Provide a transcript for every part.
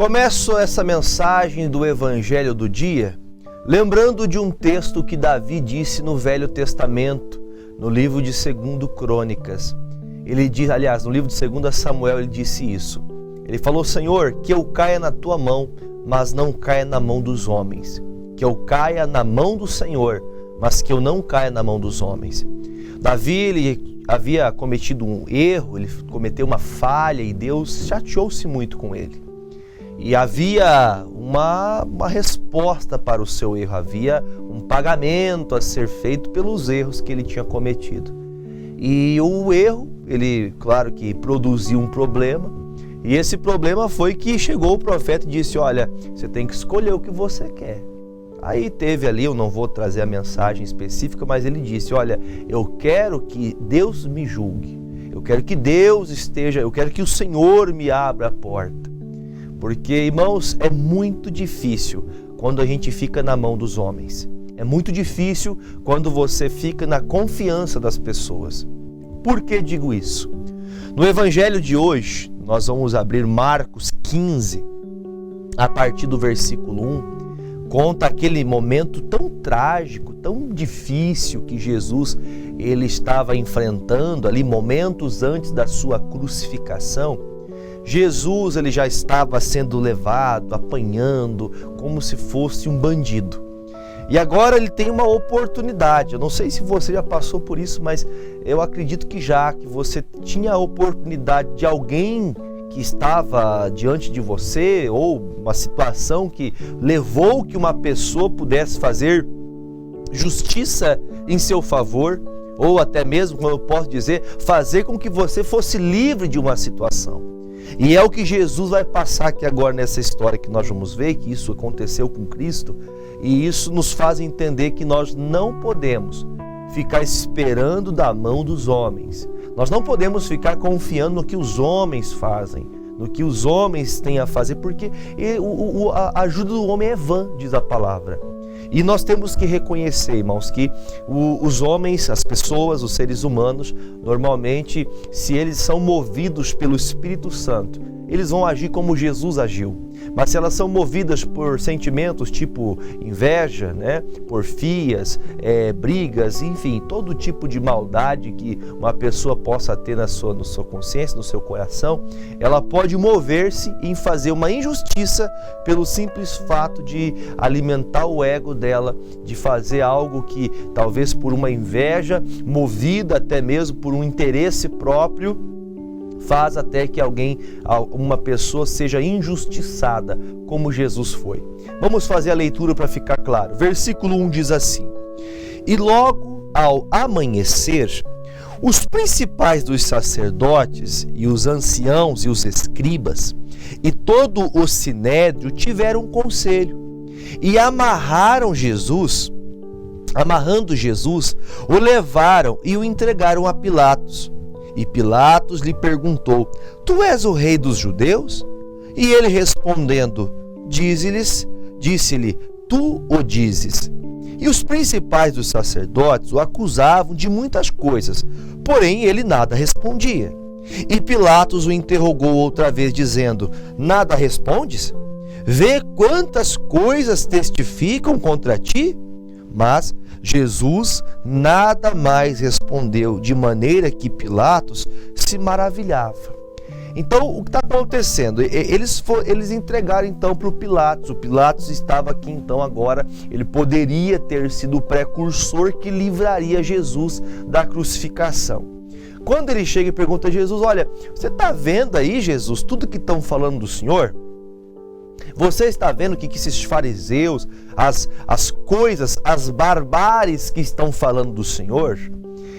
Começo essa mensagem do Evangelho do dia lembrando de um texto que Davi disse no Velho Testamento, no livro de 2 Crônicas. Ele diz, aliás, no livro de 2 Samuel ele disse isso. Ele falou: Senhor, que eu caia na tua mão, mas não caia na mão dos homens. Que eu caia na mão do Senhor, mas que eu não caia na mão dos homens. Davi, ele havia cometido um erro, ele cometeu uma falha e Deus chateou-se muito com ele. E havia uma resposta para o seu erro, havia um pagamento a ser feito pelos erros que ele tinha cometido. E o erro, ele, claro que produziu um problema, e esse problema foi que chegou o profeta e disse: olha, você tem que escolher o que você quer. Aí teve ali, eu não vou trazer a mensagem específica, mas ele disse: olha, eu quero que Deus me julgue, eu quero que Deus esteja, eu quero que o Senhor me abra a porta. Porque, irmãos, é muito difícil quando a gente fica na mão dos homens. É muito difícil quando você fica na confiança das pessoas. Por que digo isso? No Evangelho de hoje, nós vamos abrir Marcos 15, a partir do versículo 1, conta aquele momento tão trágico, tão difícil que Jesus ele estava enfrentando ali momentos antes da sua crucificação. Jesus ele já estava sendo levado, apanhando, como se fosse um bandido. E agora ele tem uma oportunidade. Eu não sei se você já passou por isso, mas eu acredito que você tinha a oportunidade de alguém que estava diante de você, ou uma situação que levou que uma pessoa pudesse fazer justiça em seu favor, ou até mesmo, como eu posso dizer, fazer com que você fosse livre de uma situação. E é o que Jesus vai passar aqui agora nessa história que nós vamos ver, que isso aconteceu com Cristo, e isso nos faz entender que nós não podemos ficar esperando da mão dos homens. Nós não podemos ficar confiando no que os homens fazem, no que os homens têm a fazer, porque a ajuda do homem é vã, diz a palavra. E nós temos que reconhecer, irmãos, que os homens, as pessoas, os seres humanos, normalmente, se eles são movidos pelo Espírito Santo, eles vão agir como Jesus agiu. Mas se elas são movidas por sentimentos tipo inveja, porfias, brigas, enfim, todo tipo de maldade que uma pessoa possa ter na sua consciência, no seu coração, ela pode mover-se em fazer uma injustiça pelo simples fato de alimentar o ego dela, de fazer algo que talvez por uma inveja, movida até mesmo por um interesse próprio, faz até que uma pessoa seja injustiçada, como Jesus foi. Vamos fazer a leitura para ficar claro. Versículo 1 diz assim: E logo ao amanhecer, os principais dos sacerdotes e os anciãos e os escribas e todo o sinédrio tiveram conselho e amarrando Jesus, o levaram e o entregaram a Pilatos. E Pilatos lhe perguntou: Tu és o rei dos judeus? E ele respondendo, disse-lhe: Tu o dizes. E os principais dos sacerdotes o acusavam de muitas coisas, porém ele nada respondia. E Pilatos o interrogou outra vez, dizendo: Nada respondes? Vê quantas coisas testificam contra ti? Mas Jesus nada mais respondeu, de maneira que Pilatos se maravilhava. Então, o que está acontecendo? Eles entregaram então para o Pilatos. O Pilatos estava aqui então agora, ele poderia ter sido o precursor que livraria Jesus da crucificação. Quando ele chega e pergunta a Jesus: olha, você está vendo aí, Jesus, tudo que estão falando do Senhor? Você está vendo que esses fariseus, as coisas, as barbáries que estão falando do Senhor?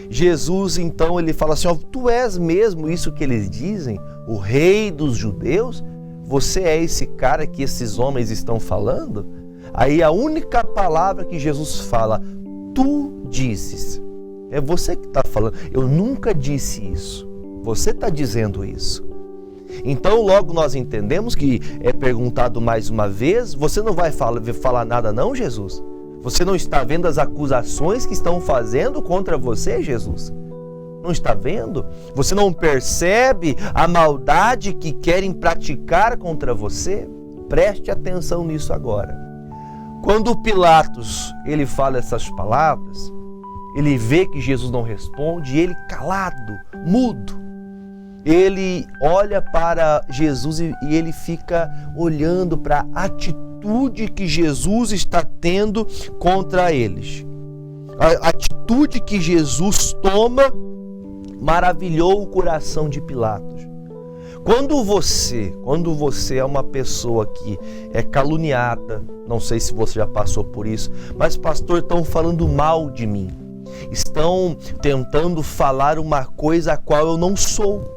Jesus, então, ele fala assim: tu és mesmo isso que eles dizem? O rei dos judeus? Você é esse cara que esses homens estão falando? Aí a única palavra que Jesus fala: tu dizes. É você que está falando. Eu nunca disse isso. Você está dizendo isso. Então logo nós entendemos que é perguntado mais uma vez: você não vai falar nada não, Jesus? Você não está vendo as acusações que estão fazendo contra você, Jesus? Não está vendo? Você não percebe a maldade que querem praticar contra você? Preste atenção nisso agora. Quando Pilatos ele fala essas palavras, ele vê que Jesus não responde, e ele calado, mudo, ele olha para Jesus e ele fica olhando para a atitude que Jesus está tendo contra eles. A atitude que Jesus toma maravilhou o coração de Pilatos. Quando você é uma pessoa que é caluniada, não sei se você já passou por isso, mas pastor, estão falando mal de mim, estão tentando falar uma coisa a qual eu não sou,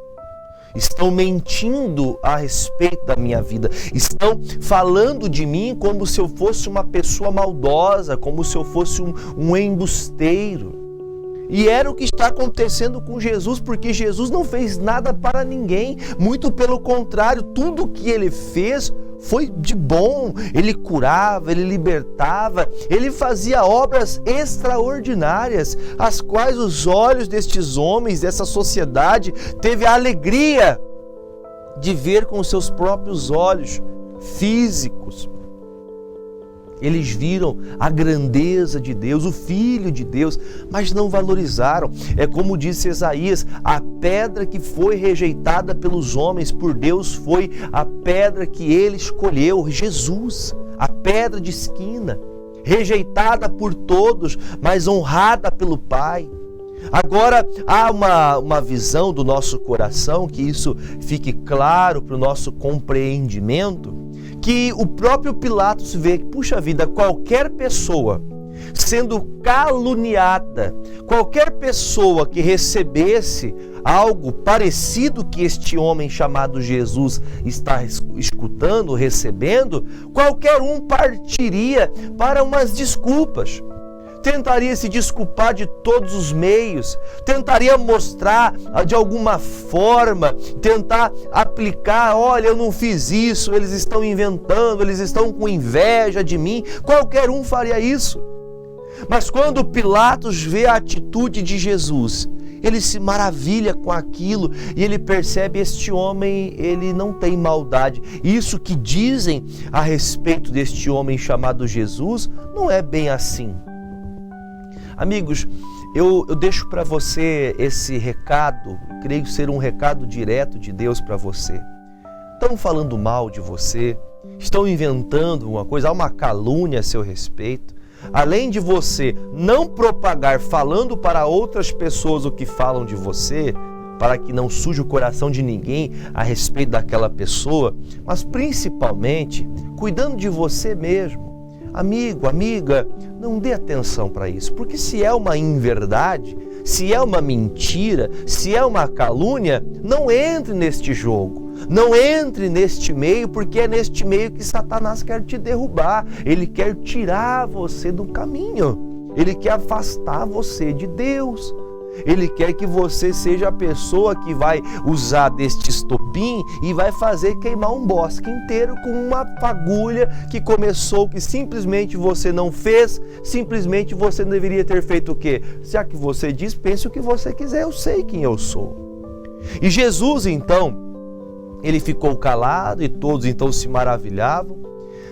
estão mentindo a respeito da minha vida, estão falando de mim como se eu fosse uma pessoa maldosa, como se eu fosse um embusteiro. E era o que está acontecendo com Jesus, porque Jesus não fez nada para ninguém, muito pelo contrário, tudo que ele fez foi de bom. Ele curava, ele libertava, ele fazia obras extraordinárias, as quais os olhos destes homens, dessa sociedade, teve a alegria de ver com seus próprios olhos físicos. Eles viram a grandeza de Deus, o Filho de Deus, mas não valorizaram. É como disse Isaías, a pedra que foi rejeitada pelos homens, por Deus, foi a pedra que ele escolheu, Jesus, a pedra de esquina, rejeitada por todos, mas honrada pelo Pai. Agora, há uma visão do nosso coração, que isso fique claro para o nosso compreendimento, que o próprio Pilatos vê que, puxa vida, qualquer pessoa sendo caluniada, qualquer pessoa que recebesse algo parecido que este homem chamado Jesus está escutando, recebendo, qualquer um partiria para umas desculpas. Tentaria se desculpar de todos os meios, tentaria mostrar de alguma forma, tentar aplicar, olha, eu não fiz isso, eles estão inventando, eles estão com inveja de mim, qualquer um faria isso. Mas quando Pilatos vê a atitude de Jesus, ele se maravilha com aquilo e ele percebe, este homem, ele não tem maldade. Isso que dizem a respeito deste homem chamado Jesus não é bem assim. Amigos, eu deixo para você esse recado, creio ser um recado direto de Deus para você. Estão falando mal de você, estão inventando uma coisa, há uma calúnia a seu respeito. Além de você não propagar falando para outras pessoas o que falam de você, para que não suje o coração de ninguém a respeito daquela pessoa, mas principalmente cuidando de você mesmo. Amigo, amiga, não dê atenção para isso, porque se é uma inverdade, se é uma mentira, se é uma calúnia, não entre neste jogo, não entre neste meio, porque é neste meio que Satanás quer te derrubar, ele quer tirar você do caminho, ele quer afastar você de Deus. Ele quer que você seja a pessoa que vai usar deste estopim e vai fazer queimar um bosque inteiro com uma fagulha que começou, que simplesmente você não fez, simplesmente você deveria ter feito o quê? Já que você diz, pense o que você quiser, eu sei quem eu sou. E Jesus, então, ele ficou calado e todos então se maravilhavam.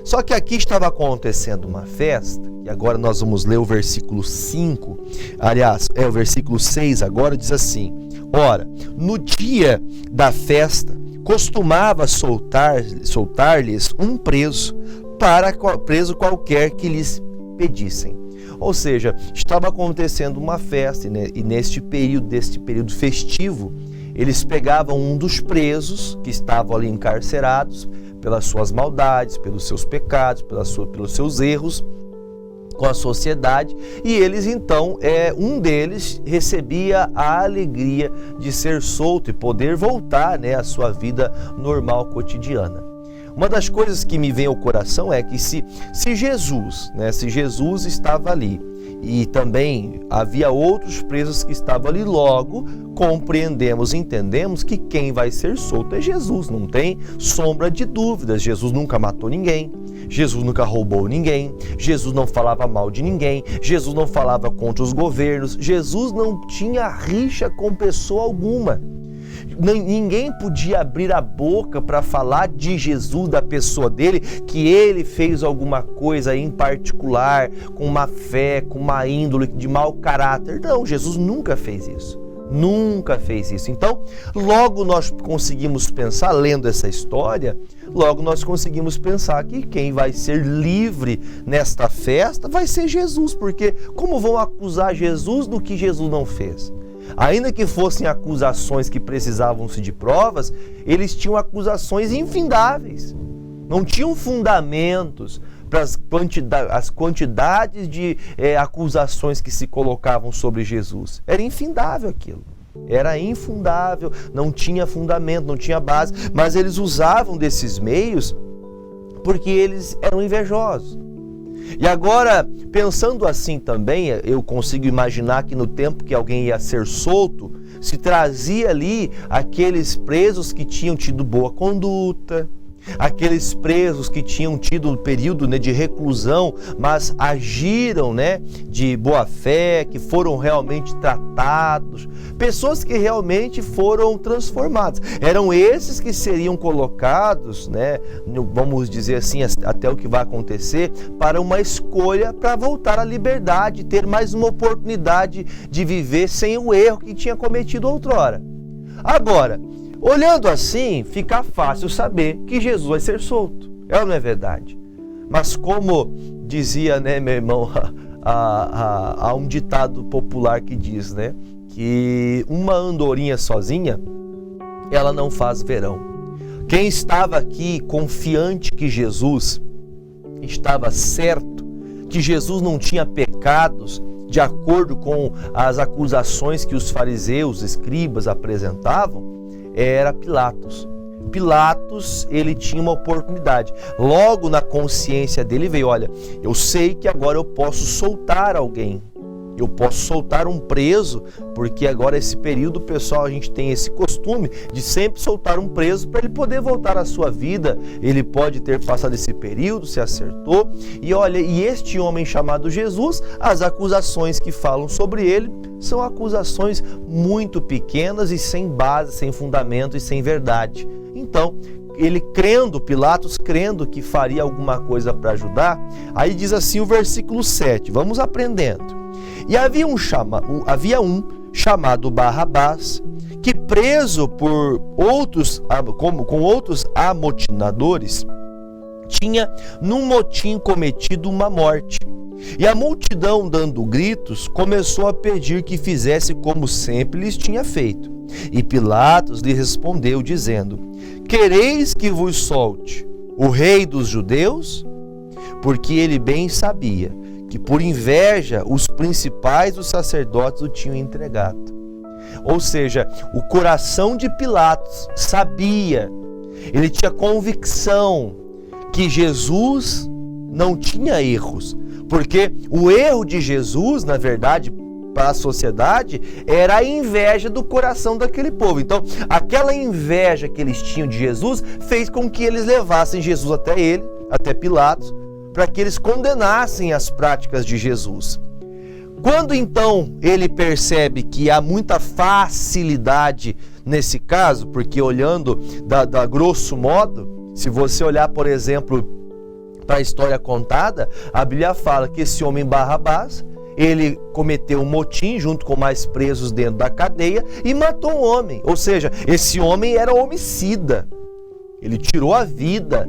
Só que aqui estava acontecendo uma festa, e agora nós vamos ler o versículo 5, aliás, o versículo 6 agora diz assim: ora, no dia da festa, costumava soltar-lhes um preso qualquer que lhes pedissem. Ou seja, estava acontecendo uma festa, né? E deste período festivo, eles pegavam um dos presos que estavam ali encarcerados, pelas suas maldades, pelos seus pecados, pelos seus erros com a sociedade, e eles então, um deles recebia a alegria de ser solto e poder voltar, né, à sua vida normal, cotidiana. Uma das coisas que me vem ao coração é que se Jesus estava ali e também havia outros presos que estavam ali, logo entendemos que quem vai ser solto é Jesus, não tem sombra de dúvidas. Jesus nunca matou ninguém, Jesus nunca roubou ninguém, Jesus não falava mal de ninguém, Jesus não falava contra os governos, Jesus não tinha rixa com pessoa alguma. Ninguém podia abrir a boca para falar de Jesus, da pessoa dele, que ele fez alguma coisa em particular, com uma fé, com uma índole de mau caráter. Não, Jesus nunca fez isso. Nunca fez isso. Então, logo nós conseguimos pensar, lendo essa história, logo nós conseguimos pensar que quem vai ser livre nesta festa vai ser Jesus, porque como vão acusar Jesus do que Jesus não fez? Ainda que fossem acusações que precisavam-se de provas, eles tinham acusações infindáveis, não tinham fundamentos para as quantidades de acusações que se colocavam sobre Jesus. Era infindável aquilo, era infundável, não tinha fundamento, não tinha base, mas eles usavam desses meios porque eles eram invejosos. E agora, pensando assim também, eu consigo imaginar que no tempo que alguém ia ser solto, se trazia ali aqueles presos que tinham tido boa conduta, aqueles presos que tinham tido um período de reclusão, mas agiram de boa fé, que foram realmente tratados, pessoas que realmente foram transformadas. Eram esses que seriam colocados, vamos dizer assim, até o que vai acontecer, para uma escolha para voltar à liberdade, ter mais uma oportunidade de viver sem o erro que tinha cometido outrora. Agora, olhando assim, fica fácil saber que Jesus vai ser solto. É ou não é verdade? Mas como dizia, meu irmão, há um ditado popular que diz, que uma andorinha sozinha, ela não faz verão. Quem estava aqui confiante que Jesus estava certo, que Jesus não tinha pecados, de acordo com as acusações que os fariseus, escribas apresentavam, era Pilatos. Pilatos, ele tinha uma oportunidade. Logo na consciência dele veio, olha, eu sei que agora eu posso soltar alguém. Eu posso soltar um preso, porque agora esse período, pessoal, a gente tem esse costume de sempre soltar um preso para ele poder voltar à sua vida. Ele pode ter passado esse período, se acertou. E olha, e este homem chamado Jesus, as acusações que falam sobre ele são acusações muito pequenas e sem base, sem fundamento e sem verdade. Então, ele crendo, Pilatos crendo que faria alguma coisa para ajudar, aí diz assim o versículo 7, vamos aprendendo. E havia um chamado Barrabás, que preso por outros, com outros amotinadores, tinha num motim cometido uma morte. E a multidão, dando gritos, começou a pedir que fizesse como sempre lhes tinha feito. E Pilatos lhe respondeu, dizendo: quereis que vos solte o rei dos judeus? Porque ele bem sabia que por inveja os principais dos sacerdotes o tinham entregado. Ou seja, o coração de Pilatos sabia, ele tinha convicção que Jesus não tinha erros, porque o erro de Jesus, na verdade, para a sociedade, era a inveja do coração daquele povo. Então, aquela inveja que eles tinham de Jesus fez com que eles levassem Jesus até Pilatos, para que eles condenassem as práticas de Jesus. Quando então ele percebe que há muita facilidade nesse caso, porque olhando da grosso modo, se você olhar, por exemplo, para a história contada, a Bíblia fala que esse homem Barrabás, ele cometeu um motim junto com mais presos dentro da cadeia e matou um homem. Ou seja, esse homem era homicida. Ele tirou a vida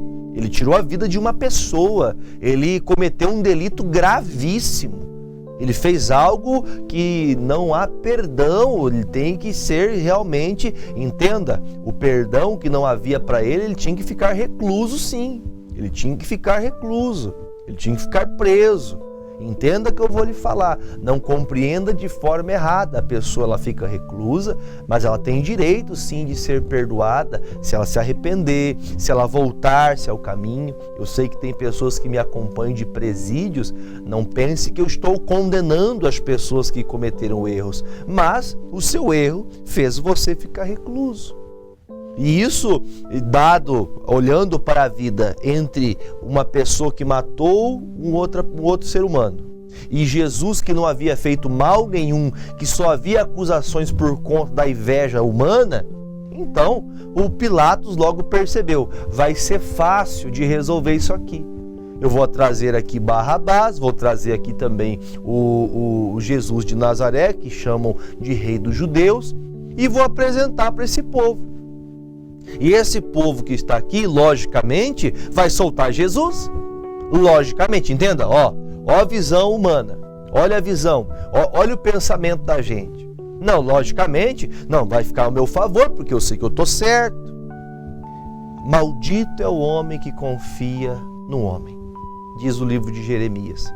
de uma pessoa, ele cometeu um delito gravíssimo, ele fez algo que não há perdão, ele tem que ser realmente, entenda, o perdão que não havia para ele tinha que ficar recluso sim, ele tinha que ficar recluso, ele tinha que ficar preso. Entenda que eu vou lhe falar, não compreenda de forma errada, a pessoa ela fica reclusa, mas ela tem direito sim de ser perdoada se ela se arrepender, se ela voltar-se ao caminho. Eu sei que tem pessoas que me acompanham de presídios, não pense que eu estou condenando as pessoas que cometeram erros, mas o seu erro fez você ficar recluso. E isso, olhando para a vida entre uma pessoa que matou um outro ser humano e Jesus, que não havia feito mal nenhum, que só havia acusações por conta da inveja humana, Então, o Pilatos logo percebeu, vai ser fácil de resolver isso aqui. Eu vou trazer aqui Barrabás, vou trazer aqui também o Jesus de Nazaré, que chamam de rei dos judeus, e vou apresentar para esse povo. E esse povo que está aqui, logicamente, vai soltar Jesus. Logicamente, entenda, ó a visão humana, olha a visão, olha o pensamento da gente. Não, logicamente, não vai ficar ao meu favor, porque eu sei que eu estou certo. Maldito é o homem que confia no homem, diz o livro de Jeremias.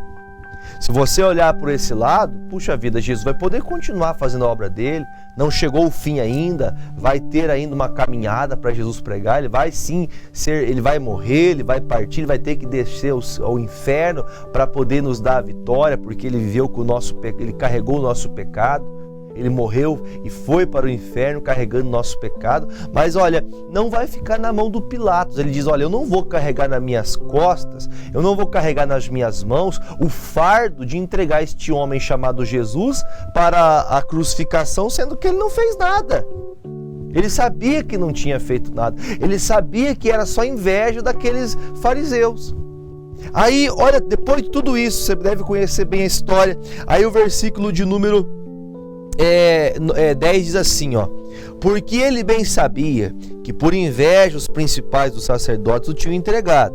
Se você olhar por esse lado, puxa vida, Jesus vai poder continuar fazendo a obra dele, não chegou o fim ainda, vai ter ainda uma caminhada para Jesus pregar, ele vai sim ele vai morrer, ele vai partir, ele vai ter que descer ao inferno para poder nos dar a vitória, porque ele viveu com o nosso pecado, ele carregou o nosso pecado. Ele morreu e foi para o inferno carregando o nosso pecado. Mas olha, não vai ficar na mão do Pilatos. Ele diz, olha, eu não vou carregar nas minhas costas, eu não vou carregar nas minhas mãos o fardo de entregar este homem chamado Jesus para a crucificação, sendo que ele não fez nada. Ele sabia que não tinha feito nada. Ele sabia que era só inveja daqueles fariseus. Aí, olha, depois de tudo isso, você deve conhecer bem a história. Aí o versículo de número 10 diz assim, ó: porque ele bem sabia que por inveja os principais dos sacerdotes o tinham entregado.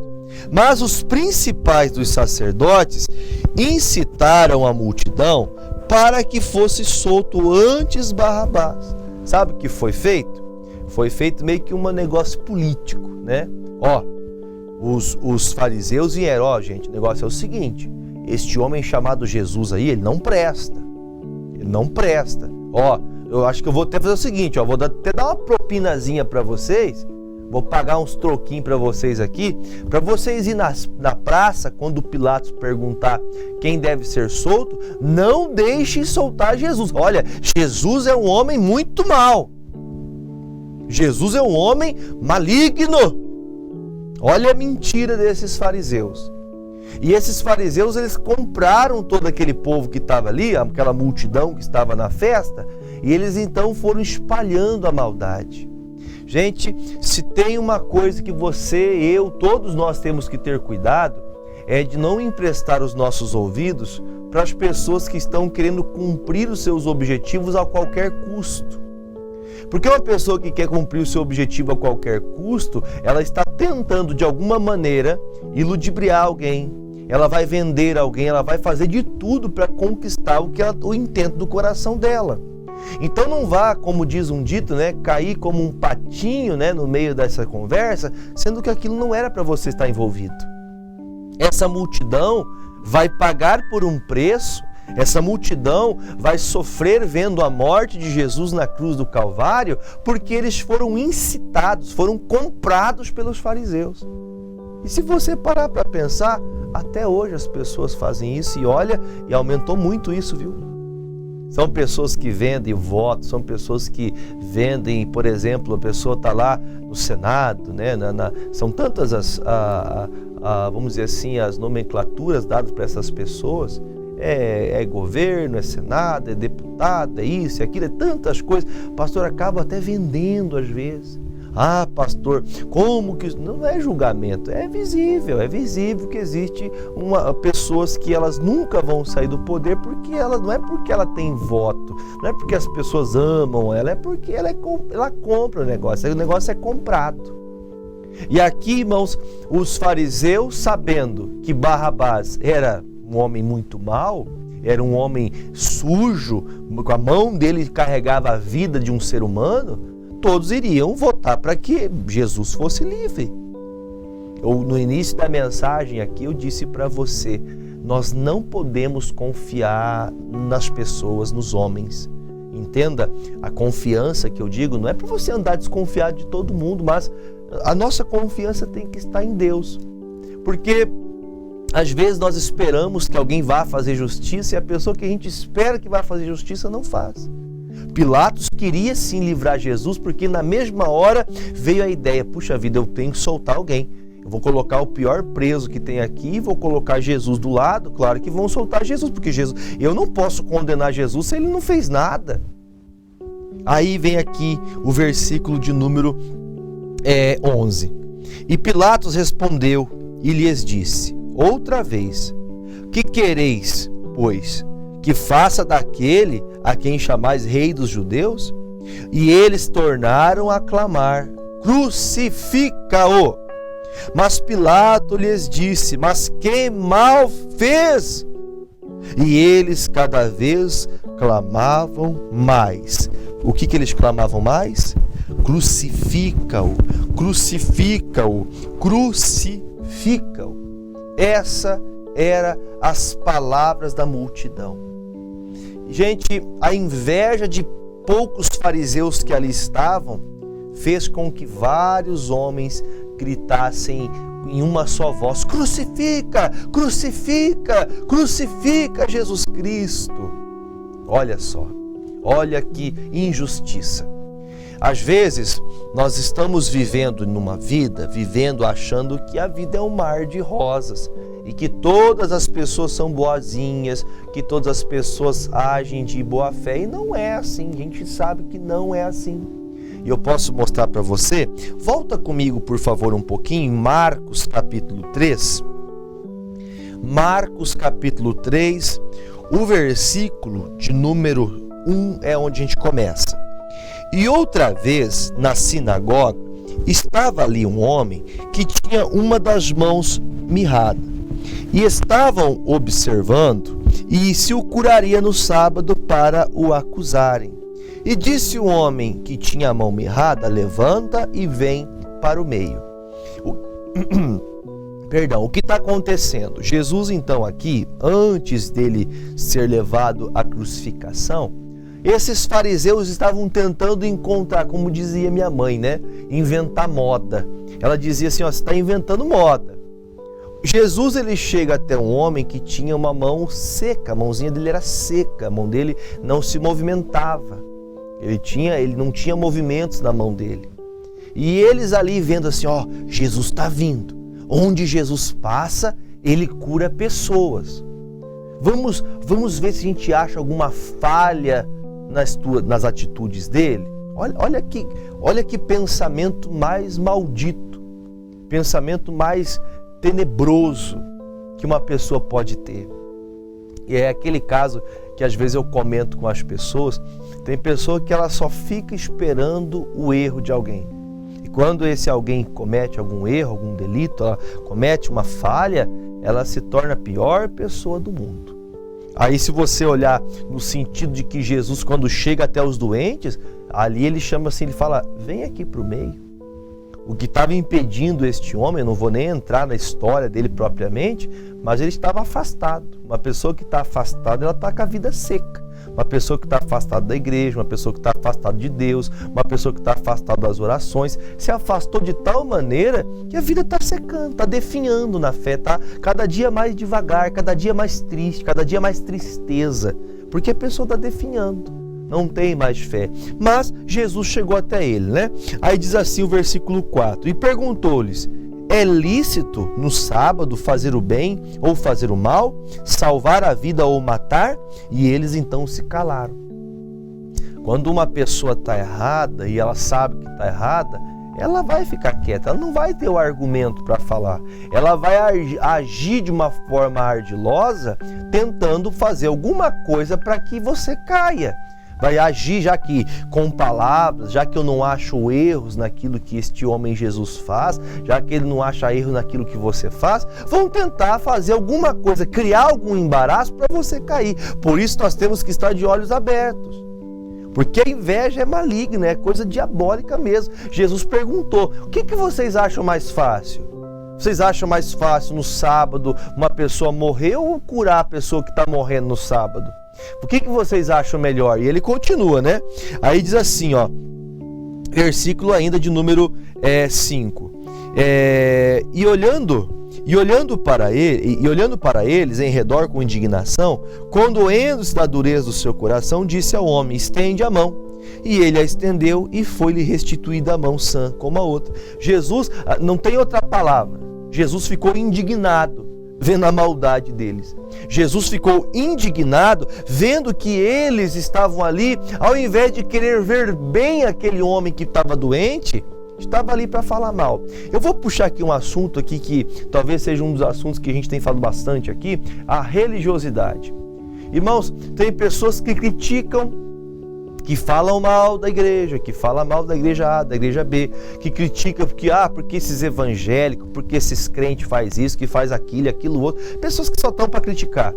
Mas os principais dos sacerdotes incitaram a multidão para que fosse solto antes Barrabás. Sabe o que foi feito? Foi feito meio que um negócio político, né? Ó, os fariseus vieram, ó, gente, o negócio é o seguinte: este homem chamado Jesus aí, ele não presta. Não presta. Ó, eu acho que eu vou até fazer o seguinte, ó, vou até dar uma propinazinha para vocês, vou pagar uns troquinhos para vocês aqui, para vocês ir na praça, quando o Pilatos perguntar quem deve ser solto, não deixem soltar Jesus. Olha, Jesus é um homem muito mau. Jesus é um homem maligno. Olha a mentira desses fariseus. E esses fariseus, eles compraram todo aquele povo que estava ali, aquela multidão que estava na festa, e eles então foram espalhando a maldade. Gente, se tem uma coisa que você, eu, todos nós temos que ter cuidado, é de não emprestar os nossos ouvidos para as pessoas que estão querendo cumprir os seus objetivos a qualquer custo. Porque uma pessoa que quer cumprir o seu objetivo a qualquer custo, ela está tentando de alguma maneira ludibriar alguém, ela vai vender alguém, ela vai fazer de tudo para conquistar o intento do coração dela. Então não vá, como diz um dito, né, cair como um patinho, né, no meio dessa conversa, sendo que aquilo não era para você estar envolvido. Essa multidão vai pagar por um preço, essa multidão vai sofrer vendo a morte de Jesus na cruz do Calvário, porque eles foram incitados, foram comprados pelos fariseus. E se você parar para pensar, até hoje as pessoas fazem isso e olha, e aumentou muito isso, viu? São pessoas que vendem votos, são pessoas que vendem, por exemplo, a pessoa está lá no Senado, né? São tantas vamos dizer assim, as nomenclaturas dadas para essas pessoas. É governo, é Senado, é deputado, é isso, é aquilo, é tantas coisas. O pastor acaba até vendendo às vezes. Ah, pastor, como que... Não é julgamento, é visível que existe pessoas que elas nunca vão sair do poder, porque ela não é porque ela tem voto, não é porque as pessoas amam ela, é porque ela compra o negócio é comprado. E aqui, irmãos, os fariseus, sabendo que Barrabás era um homem muito mau, era um homem sujo, com a mão dele carregava a vida de um ser humano, todos iriam votar para que Jesus fosse livre. No início da mensagem aqui eu disse para você, nós não podemos confiar nas pessoas, nos homens. Entenda, a confiança que eu digo não é para você andar desconfiado de todo mundo, mas a nossa confiança tem que estar em Deus. Porque às vezes nós esperamos que alguém vá fazer justiça e a pessoa que a gente espera que vá fazer justiça não faz. Pilatos queria sim livrar Jesus, porque na mesma hora veio a ideia, puxa vida, eu tenho que soltar alguém. Eu vou colocar o pior preso que tem aqui, vou colocar Jesus do lado, claro que vão soltar Jesus, porque eu não posso condenar Jesus se ele não fez nada. Aí vem aqui o versículo de número 11. E Pilatos respondeu e lhes disse outra vez: que quereis, pois, que faça daquele a quem chamais rei dos judeus? E eles tornaram a clamar: crucifica-o! Mas Pilatos lhes disse: mas que mal fez? E eles cada vez clamavam mais. O que eles clamavam mais? Crucifica-o, crucifica-o, crucifica-o. Essa eram as palavras da multidão. Gente, a inveja de poucos fariseus que ali estavam fez com que vários homens gritassem em uma só voz: crucifica, crucifica, crucifica Jesus Cristo. Olha só, olha que injustiça. Às vezes nós estamos vivendo numa vida, achando que a vida é um mar de rosas e que todas as pessoas são boazinhas, que todas as pessoas agem de boa fé, e não é assim. A gente sabe que não é assim. E eu posso mostrar para você. Volta comigo, por favor, um pouquinho, em Marcos capítulo 3. Marcos capítulo 3, o versículo de número 1 é onde a gente começa. E outra vez, na sinagoga, estava ali um homem que tinha uma das mãos mirrada. E estavam observando e se o curaria no sábado para o acusarem. E disse o homem que tinha a mão mirrada: levanta e vem para o meio. O que está acontecendo? Jesus, então, aqui, antes dele ser levado à crucificação, esses fariseus estavam tentando encontrar, como dizia minha mãe, né? Inventar moda. Ela dizia assim: ó, você está inventando moda. Jesus, ele chega até um homem que tinha uma mão seca, a mãozinha dele era seca, a mão dele não se movimentava. Ele não tinha movimentos na mão dele. E eles ali vendo assim: ó, Jesus está vindo. Onde Jesus passa, ele cura pessoas. Vamos ver se a gente acha alguma falha nas atitudes dele. Olha que pensamento mais maldito, pensamento mais tenebroso que uma pessoa pode ter. E é aquele caso que às vezes eu comento com as pessoas. Tem pessoa que ela só fica esperando o erro de alguém. E quando esse alguém comete algum erro, algum delito, ela comete uma falha, ela se torna a pior pessoa do mundo. Aí, se você olhar no sentido de que Jesus, quando chega até os doentes, ali ele chama assim, ele fala: vem aqui para o meio. O que estava impedindo este homem, eu não vou nem entrar na história dele propriamente, mas ele estava afastado. Uma pessoa que está afastada, ela está com a vida seca. Uma pessoa que está afastada da igreja, uma pessoa que está afastada de Deus, uma pessoa que está afastada das orações, se afastou de tal maneira que a vida está secando, está definhando na fé, está cada dia mais devagar, cada dia mais triste, cada dia mais tristeza, porque a pessoa está definhando, não tem mais fé. Mas Jesus chegou até ele, né? Aí diz assim o versículo 4, e perguntou-lhes: é lícito no sábado fazer o bem ou fazer o mal, salvar a vida ou matar? E eles então se calaram. Quando uma pessoa está errada e ela sabe que está errada, ela vai ficar quieta, ela não vai ter o argumento para falar. Ela vai agir de uma forma ardilosa, tentando fazer alguma coisa para que você caia. Vai agir, já que com palavras, já que eu não acho erros naquilo que este homem Jesus faz, já que ele não acha erro naquilo que você faz, vão tentar fazer alguma coisa, criar algum embaraço para você cair. Por isso nós temos que estar de olhos abertos, porque a inveja é maligna, é coisa diabólica mesmo. Jesus perguntou: o que vocês acham mais fácil? Vocês acham mais fácil no sábado uma pessoa morrer ou curar a pessoa que está morrendo no sábado? O que vocês acham melhor? E ele continua, né? Aí diz assim, ó, versículo ainda de número 5. E olhando para eles em redor com indignação, condoendo-se da dureza do seu coração, disse ao homem: estende a mão. E ele a estendeu e foi-lhe restituída a mão sã como a outra. Jesus, não tem outra palavra, Jesus ficou indignado. vendo a maldade deles. Jesus ficou indignado vendo que eles estavam ali, ao invés de querer ver bem aquele homem que estava doente, estava ali para falar mal. Eu vou puxar aqui um assunto aqui que talvez seja um dos assuntos que a gente tem falado bastante aqui, a religiosidade. Irmãos, tem pessoas que criticam, que falam mal da igreja, que falam mal da igreja A, da igreja B, que criticam porque esses evangélicos, porque esses crentes faz isso, que faz aquilo outro. Pessoas que só estão para criticar.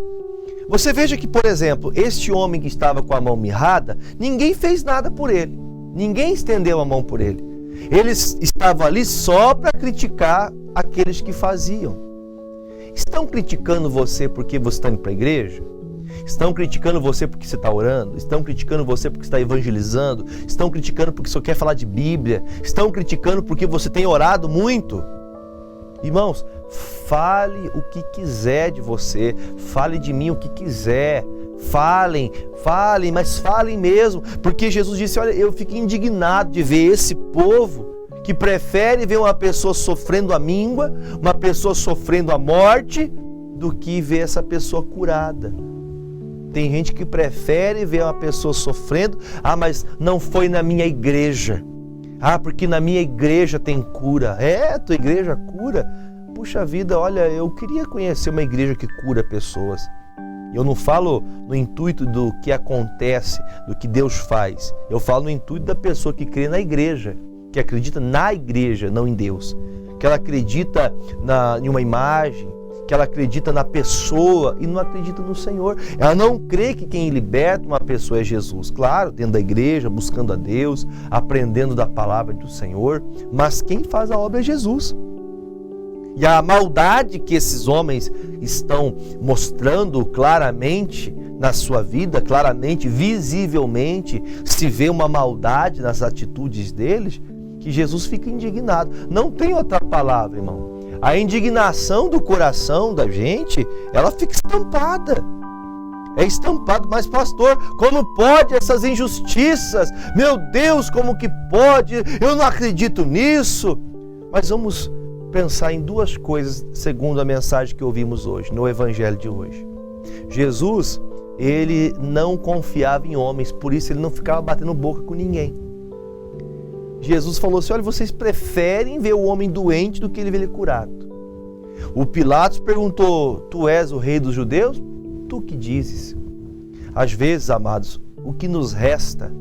Você veja que, por exemplo, este homem que estava com a mão mirrada, ninguém fez nada por ele. Ninguém estendeu a mão por ele. Eles estavam ali só para criticar aqueles que faziam. Estão criticando você porque você está indo para a igreja? Estão criticando você porque você está orando? Estão criticando você porque você está evangelizando? Estão criticando porque você quer falar de Bíblia? Estão criticando porque você tem orado muito? Irmãos, fale o que quiser de você, fale de mim o que quiser, falem, mas falem mesmo, porque Jesus disse, olha, eu fico indignado de ver esse povo que prefere ver uma pessoa sofrendo a míngua, uma pessoa sofrendo a morte, do que ver essa pessoa curada. Tem gente que prefere ver uma pessoa sofrendo, mas não foi na minha igreja. Porque na minha igreja tem cura. Tua igreja cura? Puxa vida, olha, eu queria conhecer uma igreja que cura pessoas. Eu não falo no intuito do que acontece, do que Deus faz. Eu falo no intuito da pessoa que crê na igreja, que acredita na igreja, não em Deus. Que ela acredita em uma imagem, que ela acredita na pessoa e não acredita no Senhor. Ela não crê que quem liberta uma pessoa é Jesus. Claro, dentro da igreja, buscando a Deus, aprendendo da palavra do Senhor, mas quem faz a obra é Jesus. E a maldade que esses homens estão mostrando claramente na sua vida, claramente, visivelmente, se vê uma maldade nas atitudes deles, que Jesus fica indignado. Não tem outra palavra, irmão. A indignação do coração da gente, ela fica estampada. É estampado, mas pastor, como pode essas injustiças? Meu Deus, como que pode? Eu não acredito nisso. Mas vamos pensar em duas coisas, segundo a mensagem que ouvimos hoje, no evangelho de hoje. Jesus, ele não confiava em homens, por isso ele não ficava batendo boca com ninguém. Jesus falou assim, olha, vocês preferem ver o homem doente do que ele ver ele curado. O Pilatos perguntou, tu és o rei dos judeus? Tu que dizes? Às vezes, amados, o que nos resta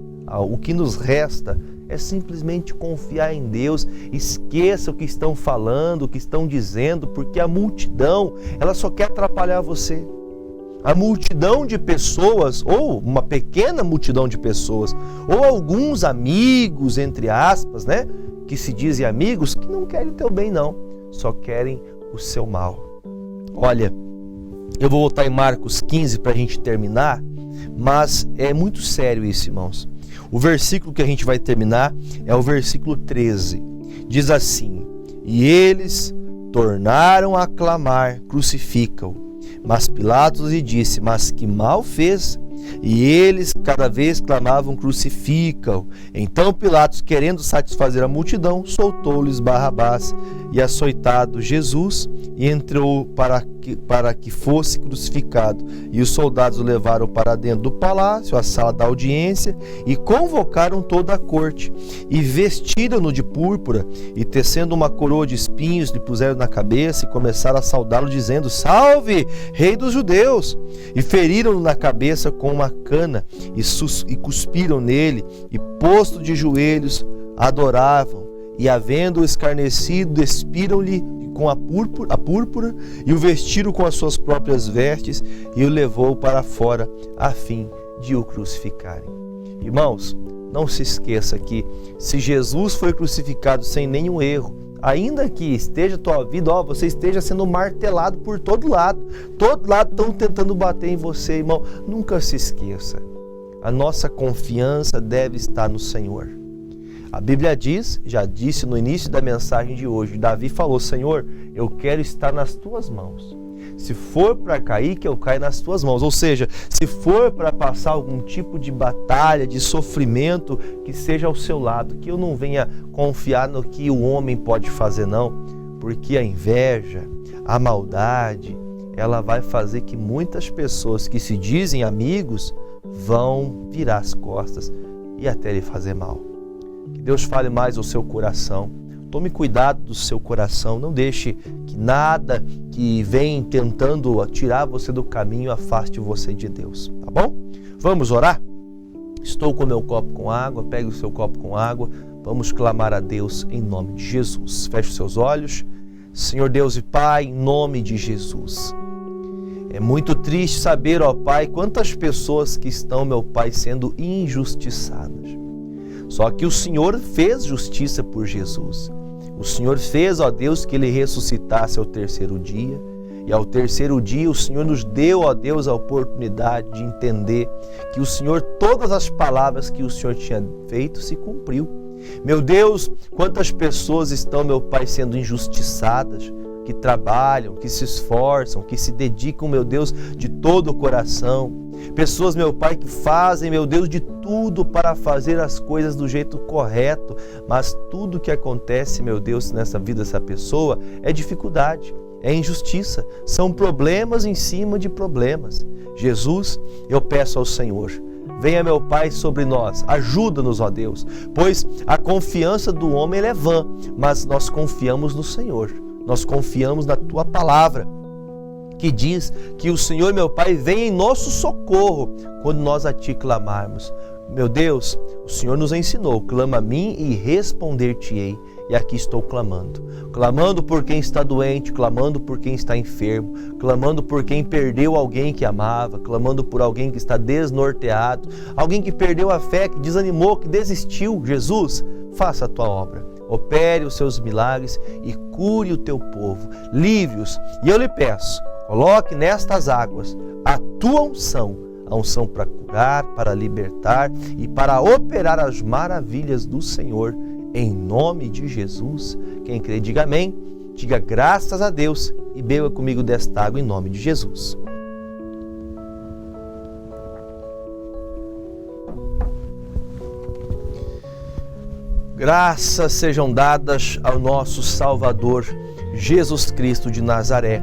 é simplesmente confiar em Deus. Esqueça o que estão falando, o que estão dizendo, porque a multidão, ela só quer atrapalhar você. A multidão de pessoas, ou uma pequena multidão de pessoas, ou alguns amigos, entre aspas, né, que se dizem amigos, que não querem o teu bem não, só querem o seu mal. Olha, eu vou voltar em Marcos 15 para a gente terminar, mas é muito sério isso, irmãos. O versículo que a gente vai terminar é o versículo 13. Diz assim, e eles tornaram a clamar, crucifica-o. Mas Pilatos lhe disse, mas que mal fez? E eles cada vez clamavam, crucifica-o. Então Pilatos, querendo satisfazer a multidão, soltou-lhes Barrabás, e açoitado Jesus, e entrou para que fosse crucificado. E os soldados o levaram para dentro do palácio, a sala da audiência, e convocaram toda a corte, e vestiram-no de púrpura, e tecendo uma coroa de espinhos, lhe puseram na cabeça, e começaram a saudá-lo, dizendo, salve, rei dos judeus! E feriram-no na cabeça com uma cana, e cuspiram nele, e posto de joelhos, adoravam, e havendo-o escarnecido, despiram-lhe com a púrpura, e o vestiram com as suas próprias vestes, e o levou para fora, a fim de o crucificarem. Irmãos, não se esqueça que se Jesus foi crucificado sem nenhum erro, ainda que esteja a tua vida, você esteja sendo martelado por todo lado estão tentando bater em você, irmão, nunca se esqueça, a nossa confiança deve estar no Senhor. A Bíblia diz, já disse no início da mensagem de hoje, Davi falou, Senhor, eu quero estar nas tuas mãos. Se for para cair, que eu caia nas tuas mãos. Ou seja, se for para passar algum tipo de batalha, de sofrimento, que seja ao seu lado, que eu não venha confiar no que o homem pode fazer, não. Porque a inveja, a maldade, ela vai fazer que muitas pessoas que se dizem amigos vão virar as costas e até lhe fazer mal. Que Deus fale mais ao seu coração. Tome cuidado do seu coração. Não deixe que nada que vem tentando tirar você do caminho afaste você de Deus. Tá bom? Vamos orar? Estou com meu copo com água. Pegue o seu copo com água. Vamos clamar a Deus em nome de Jesus. Feche os seus olhos. Senhor Deus e Pai, em nome de Jesus. É muito triste saber, ó Pai, quantas pessoas que estão, meu Pai, sendo injustiçadas. Só que o Senhor fez justiça por Jesus. O Senhor fez, ó Deus, que Ele ressuscitasse ao terceiro dia. E ao terceiro dia o Senhor nos deu, ó Deus, a oportunidade de entender que o Senhor, todas as palavras que o Senhor tinha feito, se cumpriu. Meu Deus, quantas pessoas estão, meu Pai, sendo injustiçadas, que trabalham, que se esforçam, que se dedicam, meu Deus, de todo o coração. Pessoas, meu Pai, que fazem, meu Deus, de tudo para fazer as coisas do jeito correto, mas tudo que acontece, meu Deus, nessa vida dessa pessoa é dificuldade, é injustiça, são problemas em cima de problemas. Jesus, eu peço ao Senhor, venha, meu Pai, sobre nós, ajuda-nos, ó Deus, pois a confiança do homem é vã, mas nós confiamos no Senhor, nós confiamos na Tua palavra, que diz que o Senhor, meu Pai, vem em nosso socorro quando nós a Ti clamarmos. Meu Deus, o Senhor nos ensinou, clama a mim e responder-te-ei. E aqui estou clamando. Clamando por quem está doente, clamando por quem está enfermo, clamando por quem perdeu alguém que amava, clamando por alguém que está desnorteado, alguém que perdeu a fé, que desanimou, que desistiu. Jesus, faça a Tua obra. Opere os Seus milagres e cure o Teu povo. Livre-os. E eu lhe peço, coloque nestas águas a Tua unção, a unção para curar, para libertar e para operar as maravilhas do Senhor. Em nome de Jesus, quem crê, diga amém, diga graças a Deus e beba comigo desta água em nome de Jesus. Graças sejam dadas ao nosso Salvador, Jesus Cristo de Nazaré.